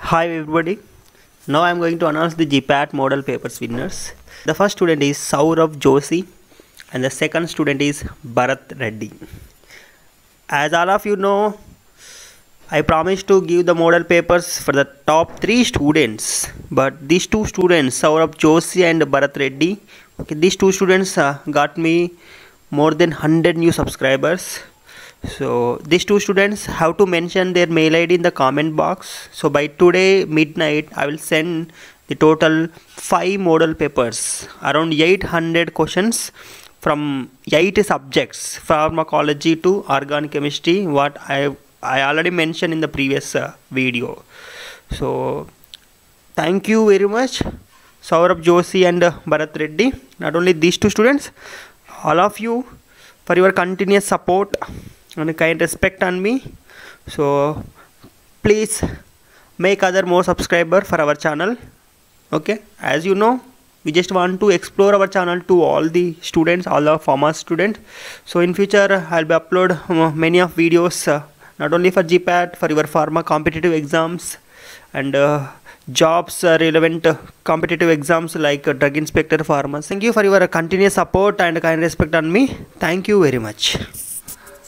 Hi everybody. Now I am going to announce the GPAT model papers winners. The first student is Sourav Joshi and the second student is Bharath reddy. As all of you know, I promised to give the model papers for the top 3 students, but these 2 students, Sourav Joshi and Bharath reddy, these 2 students got me more than 100 new subscribers. So these 2 students have to mention their mail ID in the comment box. So by today midnight I will send the total 5 model papers, around 800 questions from 8 subjects, pharmacology to organic chemistry, what I already mentioned in the previous video. So thank you very much Sourav Joshi and Bharath reddy, not only these 2 students, all of you, for your continuous support and kind respect on me. So please make other more subscriber for our channel. Okay, as you know, we just want to explore our channel to all the students, all the pharma students. So in future I'll be upload many of videos, not only for GPAT, for your pharma competitive exams and jobs relevant competitive exams like drug inspector, pharma. Thank you for your continuous support and kind respect on me. Thank you very much.